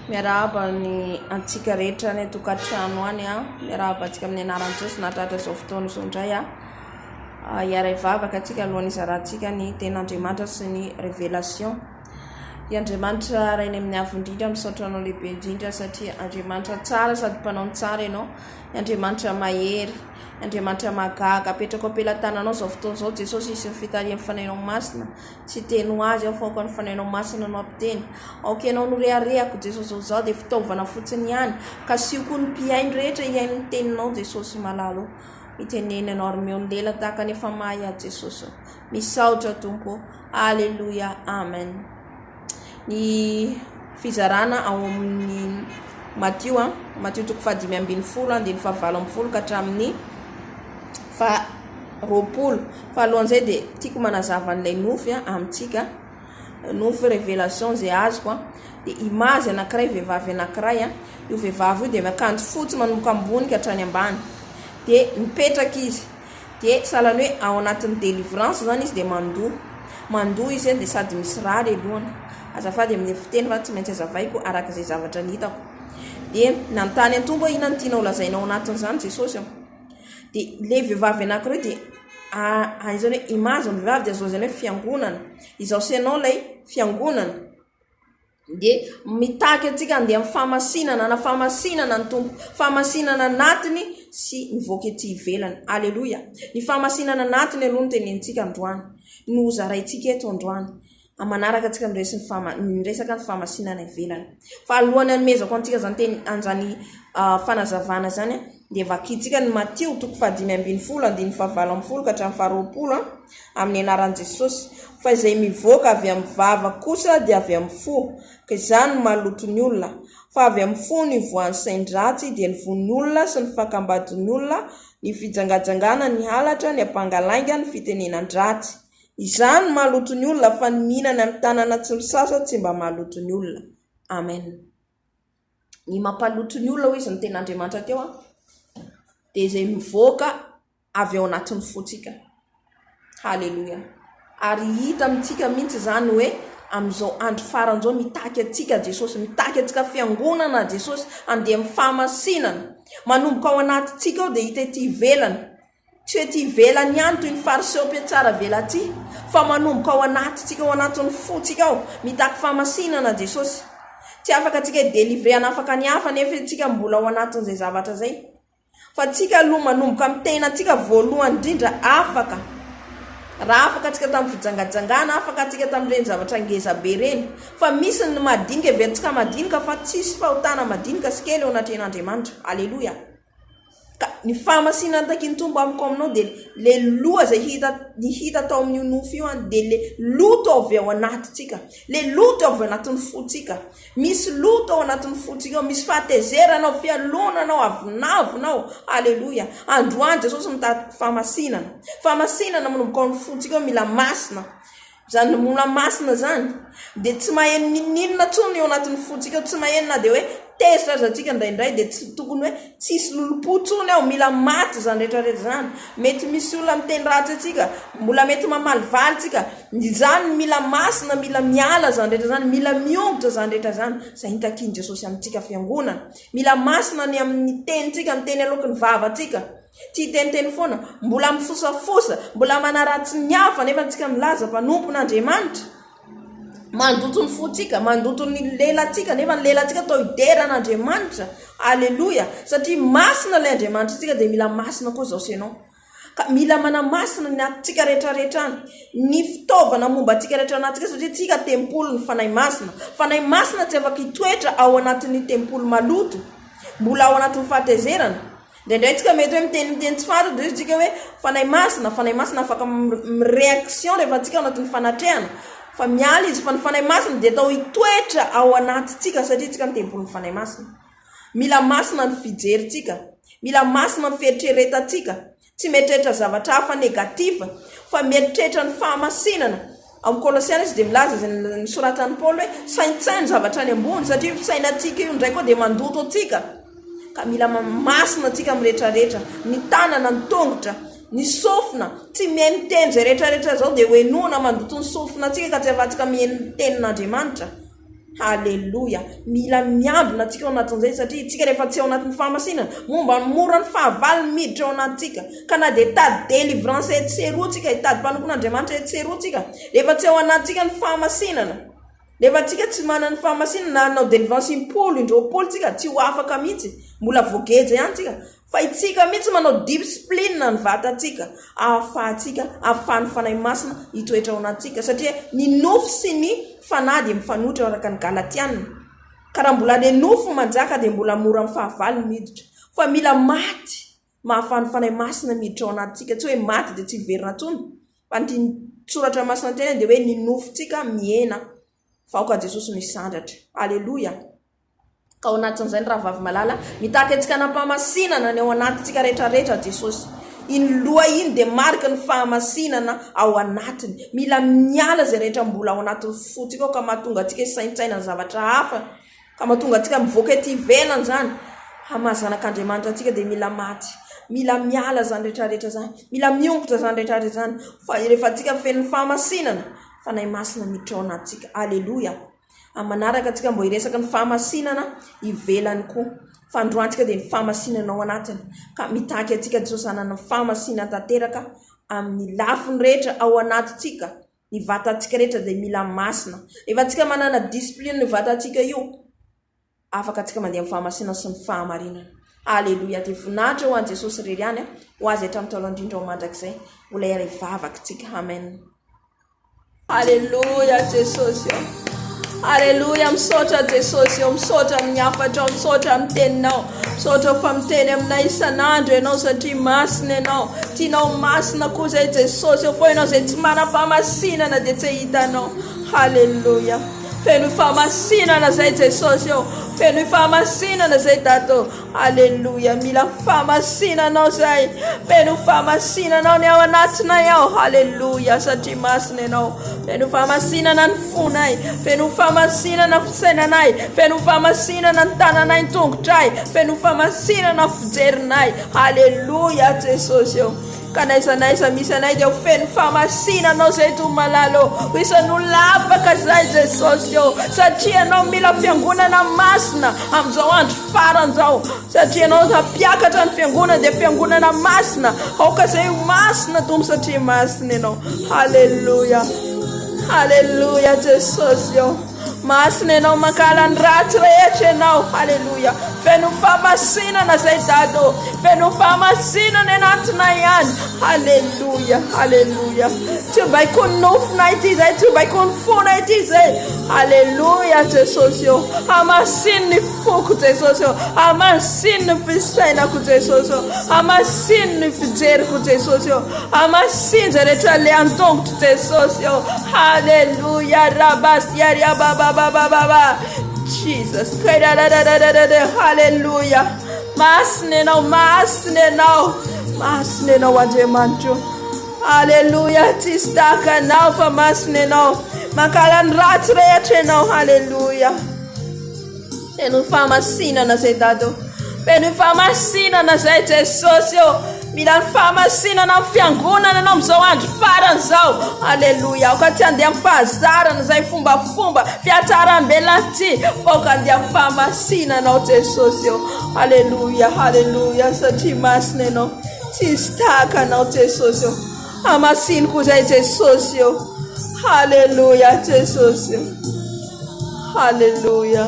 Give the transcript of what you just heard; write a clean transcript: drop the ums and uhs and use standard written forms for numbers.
Miarahaba ny antsika rehetra ny tokantrano any miarahaba antsika amin'ny anaran'i Jesosy nahatratra izao fotoana izao indray hiara Vavaka antsika alohan'ny izarantsika ny ten'Andriamanitra sy ny révélation. Dia Andriamanitra rainy amin'ny avo indrindra misaotra anao lehibe indrindra satria Andriamanitra tsara sady mpanao tsara ianao, Andriamanitra mahery, Andriamanitra magaga, apetraka am-pelantananao izao fotoana izao Jesosy isy ny fitarian'ny fanainao masina, tsy teny ho azy aho fa ny fanainao masina no ampiteny. Aoka ianao no reharehako Jesosy izao dia fitaovana fotsiny ihany, ka sioko ny mpiaino rehetra hiaino ny teninao Jesosy malalo. Miteneny anao ary meonlela tahaka nefa mahay Jesosy. Misaotra Tompo. Alleluia. Amen. Ny fizarana ao amin'ny Matthieu Matthieu 5:20 ka hatramin'ny 20. Fa alohan'izay dia tiako manazava an'ilay Nofy amintsika. Nofy révélation zay azoko dia image anankiray vehivavy anankiray io vehivavy io dia miakanjo fotsy manomboka ambony ka hatrany ambany dia mipetraka izy dia sahalan'ny hoe ao anatin'ny délivrance zany izy dia mandoha izy dia sady misy rary alohany. Azafady amin'ny fiteny fa tsy maintsy azavaiko arak'izay zavatra ny hitako. Dia nanontany an-tombo inona ny tianao lazainao anatin'izany Jesosy dia ilay vehivavy anankiray dia izany hoe image ny vehivavy dia azoazany hoe fiangonana. Izao senao ilay fiangonana dia mitaky antsika andeha amin'ny fahamasinana na fahamasinana ny tompo, fahamasinana natiny sy mivoaka ety ivelany. Alleluia. Ny fahamasinana natiny aloha ny tenentsika androany no zaraintsika eto androany. Amanaraka antsika miresaka ny fahamasinana ivelany. Fa alohany anomezako antsika zany teny anjany fanazavana zany dia vakitsika ny Matthieu 5:20 ka hatramin'ny 20 amin'ny anaran'i Jesosy. Fa izay mivoaka avy amin'ny vava kosa dia avy amin'ny fo, ka izany maloto ny olona. Fa avy amin'ny fo ny voan'ny sain-dratsy dia ny von'ny olona sy ny fakambadon'ny olona, ny fijangajangana, ny halatra, ny ampangalainga, ny fitenenan-dratsy. Izany maloto ny olona fa ny mihinana amin'ny tanana tsy misasa tsy mba maloto ny olona. Amen. Ny mampaloto ny olona ho izy ny ten'Andriamanitra teo dia izay mivoaka avy ao anatin'ny fotsika. Halleluja. Ary hita amintsika mihitsy zany hoe amin'izao andro faran'izao mitaky antsika Jesosy, mitaky antsika fiangonana Jesosy andeha amin'ny fahamasinana. Manomboka ao anatintsika ao dia hita ety ivelany. Tsy ety ivelany ihany toy ny fariseo tsara velaty, fa manomboka ao anatintsika ao anatin'ny fotsika ao mitaky fahamasinana Jesosy. Tsy afaka antsika délivrer anafaka ny hafa nefa antsika mbola ao anatin'izay zavatra zay. Fa antsika aloha manomboka amin'ny tenantsika voalohany indrindra afaka. Raha afaka antsika tamin'ny fijangajangana, afaka antsika tamin'ireny zavatra ngeza be reny. Fa misy ny madinika verentsika madinika fa tsisy fahotana madinika sy kely ao anatren'Andriamanitra. Alleluia. Ny fahamasinana taky tombo amiko aminao dia le loha zay hita tao amin'ny Nofy io dia le loto avy ao anatintsika, le loto avy ao anatin'ny fotsika. Misy loto ao anatin'ny fotsika, misy fahatezerana, fialonanao, avinavinao. Alleluia. Androany Jesosy mitaky fahamasinana. Fahamasinana manomboka ao amin'ny fotsika mila masina. Zany mila masina zany dia tsy maheno ninina tsony ao anatin'ny fotsika, tsy maheno na dia hoe tezitra azantsika indraindray dia tsy tokony hoe tsisy lolopotsony ao, mila maty zany rehetrarehetra zany. Mety misy olona miteny ratsy atsika, mbola mety mamalivaly tsika, zany mila masina, mila miala zany rehetra zany, mila miongotra zany rehetra zany. Zay hitakiny Jesosy amintsika fiangonana. Mila masina ny amin'ny tenitsika, miteny aloky ny vavatsika. Tsy teniteny foana, mbola mifosafosa, mbola manaratsy ny hafa nefa antsika milaza mpanompon'Andriamanitra. Mandoto ny fotsika, mandoto ny lelantsika nefa ny lelantsika atao ideran'Andriamanitra. Alleluia. Satria masina ilay Andriamanitra tsika dia mila masina koa zao senao. Ka mila manamasina ny atsika rehetrarehetra any, ny fitaovana momba atsika rehetra anatsika satria tsika tempolo ny fanahy masina. Fanahy masina tsy afaka hitoetra ao anatin'ny tempolo maloto, mbola ao anatin'ny fahatezerana. Ndraindray tsika mety hoe miteny tsy fantatra dia tsika hoe fanahy masina afaka réaction rehefa tsika ao anatin'ny fanatrehana. Fa miala izy fa ny fanahy masina dia atao hitoetra ao anatintsika satria tsika ny tempolo ny fanahy masina. Mila masina ny fijerintsika, mila masina ny fieritreretantsika. Tsy mieritreretra zavatra hafa negativa fa mieritreretra ny fahamasinana. Amin'ny Kolosiana izy dia milaza izay nisoratan'i Paoly hoe saintsainy zavatra any ambony satria sainantsika io indray koa dia mandoto antsika. Ka mila masina antsika amin'ny rehetrarehetra, ny tanana, ny tongotra, ny sofina. Tsy mihaino teny zay rehetrarehetra zao dia hoe noana mandoto ny sofina antsika ka tsy afatsika mihaino tenin'Andriamanitra. Haleluya. Mila miambina antsika ao anatin'izay satria tsika rehefa tsy ao anatin'ny fahamasinana momba mora ny fahavaliny miditra ao anatsika ka na dia tady délivrance etseroatsika hitady mpanompon'Andriamanitra etseroatsika rehefa tsy ao anatsika ny fahamasinana. Rehefa tsika tsy manana ny fahamasinana anao délivrance impolo indroapolo tsika tsy ho afaka mihitsy, mbola voageja ihany tsika. Fa itsika mihitsy manao discipline ny vatantsika ahafahan'ny fanahy masina hitoetra ao anatsika satria ny nofy sy ny fanady mifanohitra araka ny Galatiana. Ka raha mbola ny nofy manjaka dia mbola mora amin'ny fahavaliny miditra, fa mila maty mahafahan'ny fanahy masina miditra ao anatsika. Tsy hoe maty dia tsy hiverina tsony, fa ny soratra masina tena dia hoe ny nofitsika mihena vahoaka Jesosy misandratra. Aleluya. Ka ao anatin'izay ny rahavavy malala mitaka antsika nampamasinana ny ao anatintsika rehetrarehetra Jesosy. Iny loha iny dia marika ny fahamasinana ao anatiny. Mila miala izay rehetra mbola ao anatin'ny fotsika ao ka mahatonga antsika hisaintsaina ny zavatra hafa, ka mahatonga antsika mivoaka ety ivelany izany hamahazanak'Andriamanitra antsika dia mila maty. Mila miala zany rehetrarehetra zany, mila miongotra zany rehetrarehetra zany, fa rehefa antsika feno ny fahamasinana fanahy masina miditra ao anatsika. Aleluya. Manaraka antsika mbo hiresaka ny fahamasinana ivelany koa. Fandroantsika dia ny fahamasinana ao anatiny. Ka mitaky antsika Jesosy hanana fahamasinana tanteraka amin'ny lafiny rehetra ao anatintsika. Ny vatantsika rehetra dia mila masina. Rehefa antsika manana discipline ny vatantsika io, afaka antsika mandeha amin'ny fahamasinana sy ny fahamarinana. Aleluya. Dia voninahitra ho an'i Jesosy irery ihany ho azy hatramin'ny taolo indrindra ao mandrakizay. Mbola iray vavaka tsika. Amen. Aleluya Jesosy. Aleluya. Misaotra Jesosy, misaotra amin'ny hafatra, misaotra amin'ny teninao, misaotra fa miteny aminay isan'andro ianao satria masina ianao. Tianao masina koa izay Jesosy, fa ianao izay tsy manam-pahamasinana dia tsy hitanao. Haleluya. Feno fahamasinana izay Jesosy, feno fahamasinana izay Dato. Haleluya. Mila fahamasinanao izay, feno fahamasinanao ny ao anatinay ao. Haleluya. Satria masina ianao. Feno fahamasinana ny fonay, feno fahamasinana ny fisainanay, feno fahamasinana ny tananay ny tongotray, feno fahamasinana ny fijerinay. Haleluya Jesosy. Ka naiza misy anay dia feno fahamasinanao izay tomalalo. Ho isan'olona afaka izay Jesosy, satria anao mila fiangonana masina amin'izao andro faran'izao. Satria anao hampiakatra ny fiangonana dia fiangonana masina. Aoka izay masina Tompo satria masina ianao. Haleluya. Haleluya Jesosy. Masina ianao mankala ny ratsy rehetra ianao. Haleluya. Feno fahamasinana izay Dado, feno fahamasinana anatinay ihany. Haleluya. Haleluya. Tsy baiko ny nofinay ity izay, tsy baiko ny fonay ity izay. Haleluya Jesosy. Hamasiny ny foko Jesosy, hamasiny ny fisainako Jesosy, hamasiny ny fijeriko Jesosy, hamasiny izay rehetra le antongotra Jesosy. Haleluya. Rabasiaria baba Jesus. Haleluya. Masina ianao, masina ianao, masina ianao Andriamanitra. Haleluya. Tsisy tahaka anao fa masina ianao, mankala ny ratsy rehetra ianao. Haleluya. Feno fahamasinana izay Dado, feno fahamasinana izay Jesosy. Mila ny fahamasinana amin'ny fiangonana ianao amin'izao andro faran'izao. Haleluya. Aoka tsy handeha amin'ny fahazarana izay fombafomba fiatsaram-belona ty, aoka handeha amin'ny fahamasinana ao Jesosy. Haleluya. Haleluya. Satria masina ianao, tsisy tahaka anao Jesosy. Hamasiny koa izay Jesosy. Haleluya Jesosy. Haleluya.